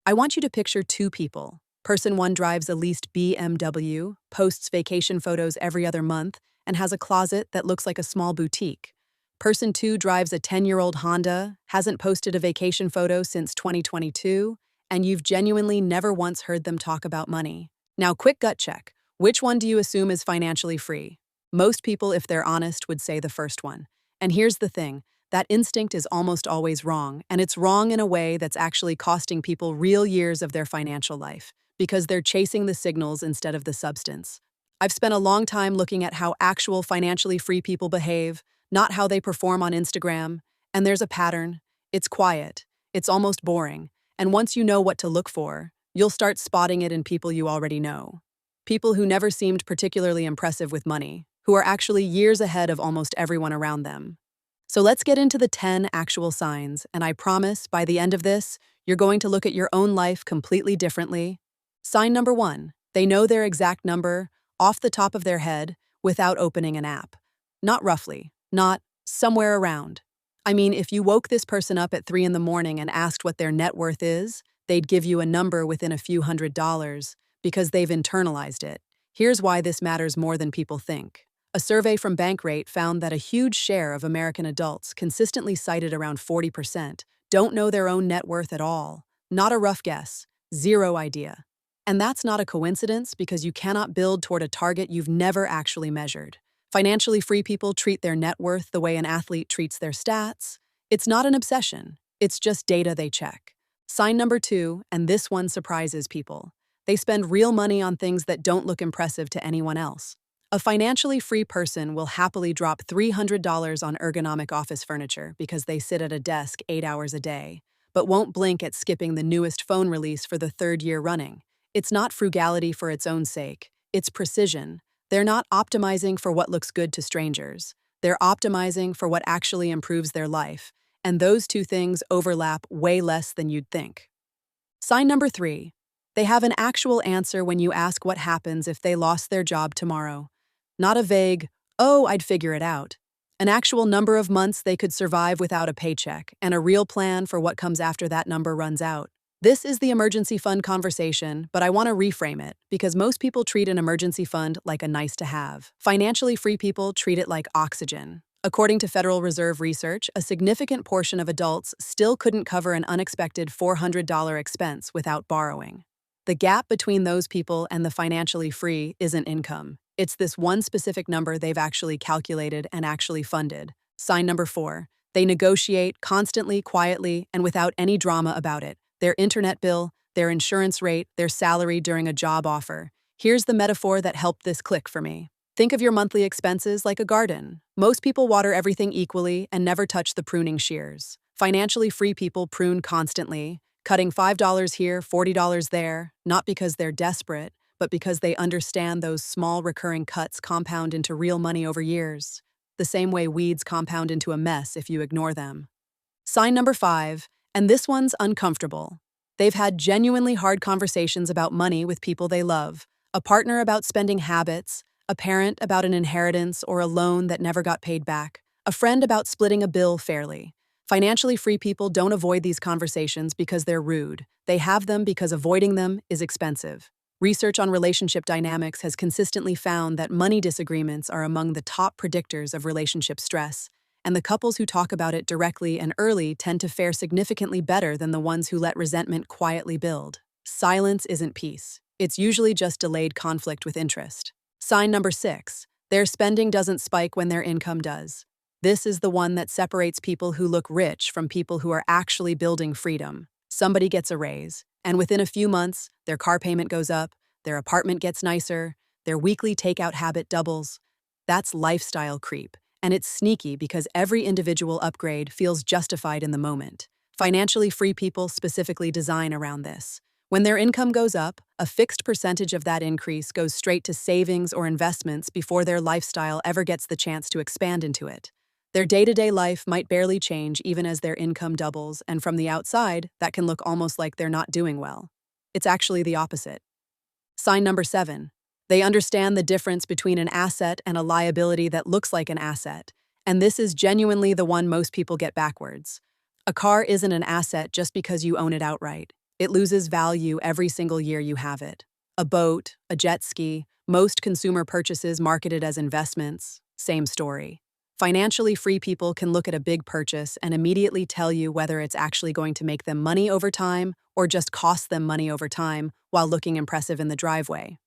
I want you to picture two people. Person one drives a leased BMW, posts vacation photos every other month, and has a closet that looks like a small boutique. Person two drives a 10-year-old Honda, hasn't posted a vacation photo since 2022, and you've genuinely never once heard them talk about money. Now, quick gut check. Which one do you assume is financially free? Most people, if they're honest, would say the first one. And here's the thing. That instinct is almost always wrong, and it's wrong in a way that's actually costing people real years of their financial life, because they're chasing the signals instead of the substance. I've spent a long time looking at how actual financially free people behave, not how they perform on Instagram, and there's a pattern. It's quiet, it's almost boring, and once you know what to look for, you'll start spotting it in people you already know. People who never seemed particularly impressive with money, who are actually years ahead of almost everyone around them. So let's get into the 10 actual signs, and I promise by the end of this, you're going to look at your own life completely differently. Sign number 1, they know their exact number off the top of their head without opening an app. Not roughly, not somewhere around. I mean, if you woke this person up at 3 in the morning and asked what their net worth is, they'd give you a number within a few $100s because they've internalized it. Here's why this matters more than people think. A survey from Bankrate found that a huge share of American adults, consistently cited around 40%, don't know their own net worth at all. Not a rough guess, zero idea. And that's not a coincidence because you cannot build toward a target you've never actually measured. Financially free people treat their net worth the way an athlete treats their stats. It's not an obsession, it's just data they check. Sign number 2, and this one surprises people. They spend real money on things that don't look impressive to anyone else. A financially free person will happily drop $300 on ergonomic office furniture because they sit at a desk 8 hours a day, but won't blink at skipping the newest phone release for the 3rd year running. It's not frugality for its own sake, it's precision. They're not optimizing for what looks good to strangers. They're optimizing for what actually improves their life, and those two things overlap way less than you'd think. Sign number 3, they have an actual answer when you ask what happens if they lost their job tomorrow. Not a vague, oh, I'd figure it out. An actual number of months they could survive without a paycheck, and a real plan for what comes after that number runs out. This is the emergency fund conversation, but I want to reframe it, because most people treat an emergency fund like a nice-to-have. Financially free people treat it like oxygen. According to Federal Reserve research, a significant portion of adults still couldn't cover an unexpected $400 expense without borrowing. The gap between those people and the financially free isn't income. It's this one specific number they've actually calculated and actually funded. Sign number 4, they negotiate constantly, quietly, and without any drama about it. Their internet bill, their insurance rate, their salary during a job offer. Here's the metaphor that helped this click for me. Think of your monthly expenses like a garden. Most people water everything equally and never touch the pruning shears. Financially free people prune constantly, cutting $5 here, $40 there, not because they're desperate, but because they understand those small recurring cuts compound into real money over years, the same way weeds compound into a mess if you ignore them. Sign number 5, and this one's uncomfortable. They've had genuinely hard conversations about money with people they love, a partner about spending habits, a parent about an inheritance or a loan that never got paid back, a friend about splitting a bill fairly. Financially free people don't avoid these conversations because they're rude. They have them because avoiding them is expensive. Research on relationship dynamics has consistently found that money disagreements are among the top predictors of relationship stress, and the couples who talk about it directly and early tend to fare significantly better than the ones who let resentment quietly build. Silence isn't peace. It's usually just delayed conflict with interest. Sign number 6, their spending doesn't spike when their income does. This is the one that separates people who look rich from people who are actually building freedom. Somebody gets a raise, and within a few months, their car payment goes up, their apartment gets nicer, their weekly takeout habit doubles. That's lifestyle creep, and it's sneaky because every individual upgrade feels justified in the moment. Financially free people specifically design around this. When their income goes up, a fixed percentage of that increase goes straight to savings or investments before their lifestyle ever gets the chance to expand into it. Their day-to-day life might barely change even as their income doubles, and from the outside, that can look almost like they're not doing well. It's actually the opposite. Sign number 7. They understand the difference between an asset and a liability that looks like an asset, and this is genuinely the one most people get backwards. A car isn't an asset just because you own it outright. It loses value every single year you have it. A boat, a jet ski, most consumer purchases marketed as investments, same story. Financially free people can look at a big purchase and immediately tell you whether it's actually going to make them money over time or just cost them money over time while looking impressive in the driveway.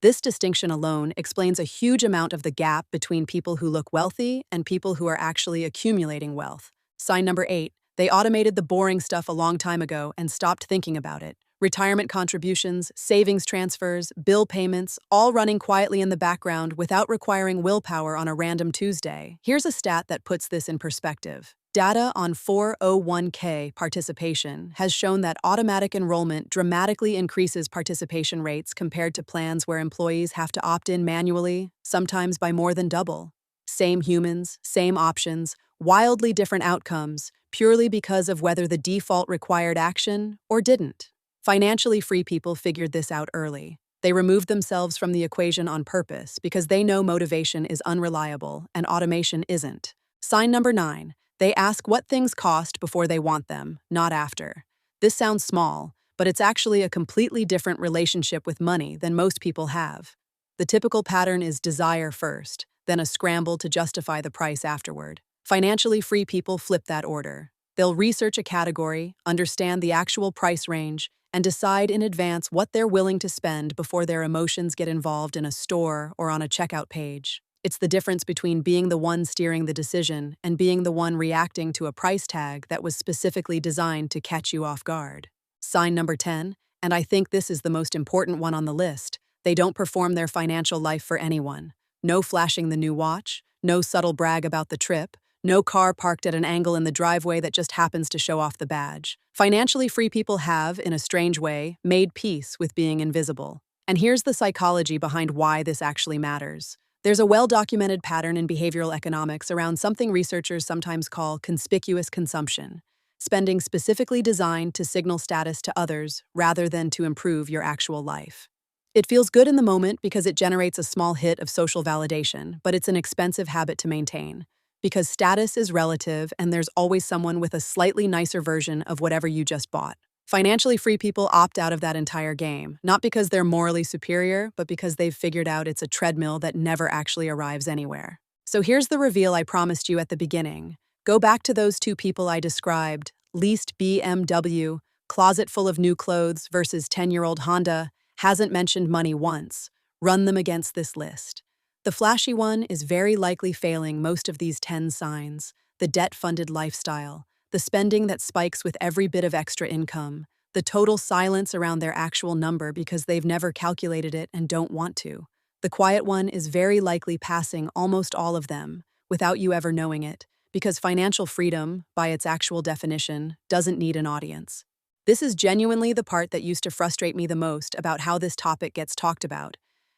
This distinction alone explains a huge amount of the gap between people who look wealthy and people who are actually accumulating wealth. Sign number 8. They automated the boring stuff a long time ago and stopped thinking about it. Retirement contributions, savings transfers, bill payments, all running quietly in the background without requiring willpower on a random Tuesday. Here's a stat that puts this in perspective. Data on 401k participation has shown that automatic enrollment dramatically increases participation rates compared to plans where employees have to opt in manually, sometimes by more than double. Same humans, same options, wildly different outcomes, purely because of whether the default required action or didn't. Financially free people figured this out early. They removed themselves from the equation on purpose because they know motivation is unreliable and automation isn't. Sign number 9. They ask what things cost before they want them, not after. This sounds small, but it's actually a completely different relationship with money than most people have. The typical pattern is desire first, then a scramble to justify the price afterward. Financially free people flip that order. They'll research a category, understand the actual price range, and decide in advance what they're willing to spend before their emotions get involved in a store or on a checkout page. It's the difference between being the one steering the decision and being the one reacting to a price tag that was specifically designed to catch you off guard. Sign number 10, and I think this is the most important one on the list. They don't perform their financial life for anyone. No flashing the new watch, no subtle brag about the trip, no car parked at an angle in the driveway that just happens to show off the badge. Financially free people have, in a strange way, made peace with being invisible. And here's the psychology behind why this actually matters. There's a well-documented pattern in behavioral economics around something researchers sometimes call conspicuous consumption, spending specifically designed to signal status to others rather than to improve your actual life. It feels good in the moment because it generates a small hit of social validation, but it's an expensive habit to maintain. Because status is relative and there's always someone with a slightly nicer version of whatever you just bought. Financially free people opt out of that entire game, not because they're morally superior, but because they've figured out it's a treadmill that never actually arrives anywhere. So here's the reveal I promised you at the beginning. Go back to those two people I described, leased BMW, closet full of new clothes versus 10-year-old Honda, hasn't mentioned money once. Run them against this list. The flashy one is very likely failing most of these 10 signs: the debt-funded lifestyle, the spending that spikes with every bit of extra income, the total silence around their actual number because they've never calculated it and don't want to. The quiet one is very likely passing almost all of them, without you ever knowing it, because financial freedom, by its actual definition, doesn't need an audience. This is genuinely the part that used to frustrate me the most about how this topic gets talked about,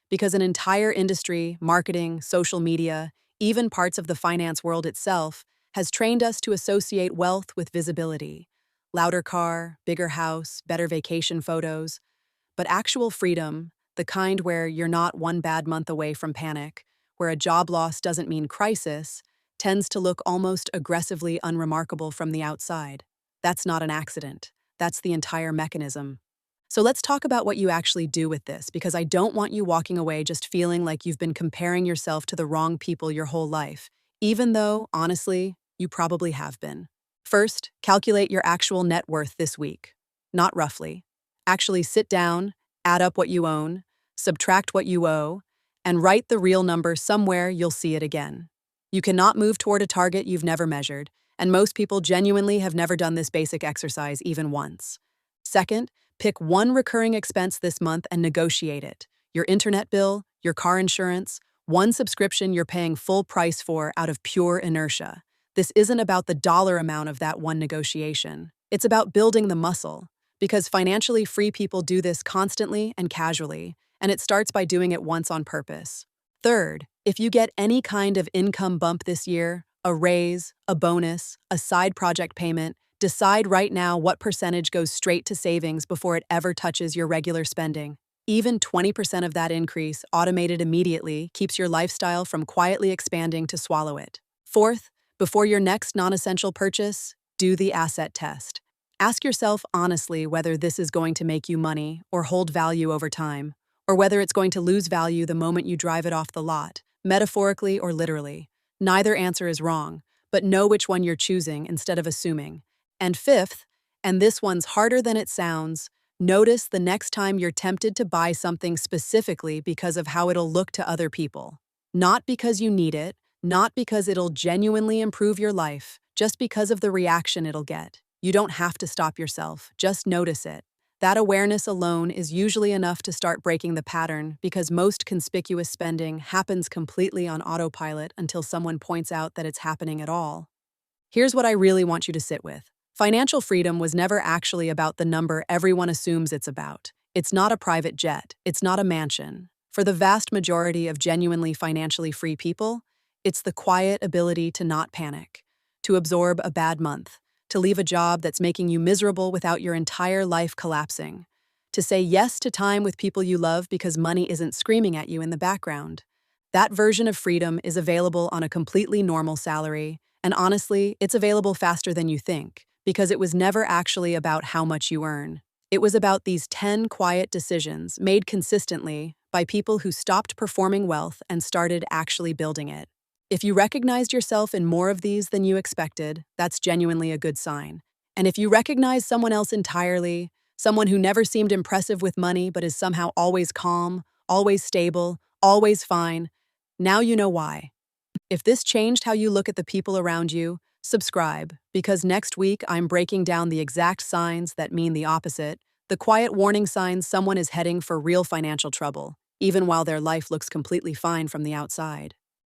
because an entire industry, marketing, social media, even parts of the finance world itself, has trained us to associate wealth with visibility. Louder car, bigger house, better vacation photos. But actual freedom, the kind where you're not one bad month away from panic, where a job loss doesn't mean crisis, tends to look almost aggressively unremarkable from the outside. That's not an accident. That's the entire mechanism. So let's talk about what you actually do with this, because I don't want you walking away just feeling like you've been comparing yourself to the wrong people your whole life, even though, honestly, you probably have been. First, calculate your actual net worth this week. Not roughly. Actually sit down, add up what you own, subtract what you owe, and write the real number somewhere you'll see it again. You cannot move toward a target you've never measured, and most people genuinely have never done this basic exercise even once. Second, pick one recurring expense this month and negotiate it. Your internet bill, your car insurance, one subscription you're paying full price for out of pure inertia. This isn't about the dollar amount of that one negotiation. It's about building the muscle, because financially free people do this constantly and casually, and it starts by doing it once on purpose. Third, if you get any kind of income bump this year, a raise, a bonus, a side project payment, decide right now what percentage goes straight to savings before it ever touches your regular spending. Even 20% of that increase, automated immediately, keeps your lifestyle from quietly expanding to swallow it. Fourth, before your next non-essential purchase, do the asset test. Ask yourself honestly whether this is going to make you money or hold value over time, or whether it's going to lose value the moment you drive it off the lot, metaphorically or literally. Neither answer is wrong, but know which one you're choosing instead of assuming. And fifth, and this one's harder than it sounds, notice the next time you're tempted to buy something specifically because of how it'll look to other people. Not because you need it, not because it'll genuinely improve your life, just because of the reaction it'll get. You don't have to stop yourself, just notice it. That awareness alone is usually enough to start breaking the pattern because most conspicuous spending happens completely on autopilot until someone points out that it's happening at all. Here's what I really want you to sit with. Financial freedom was never actually about the number everyone assumes it's about. It's not a private jet. It's not a mansion. For the vast majority of genuinely financially free people, it's the quiet ability to not panic, to absorb a bad month, to leave a job that's making you miserable without your entire life collapsing, to say yes to time with people you love because money isn't screaming at you in the background. That version of freedom is available on a completely normal salary, and honestly, it's available faster than you think, because it was never actually about how much you earn. It was about these 10 quiet decisions made consistently by people who stopped performing wealth and started actually building it. If you recognized yourself in more of these than you expected, that's genuinely a good sign. And if you recognize someone else entirely, someone who never seemed impressive with money but is somehow always calm, always stable, always fine, now you know why. If this changed how you look at the people around you, subscribe, because next week I'm breaking down the exact signs that mean the opposite, the quiet warning signs someone is heading for real financial trouble, even while their life looks completely fine from the outside.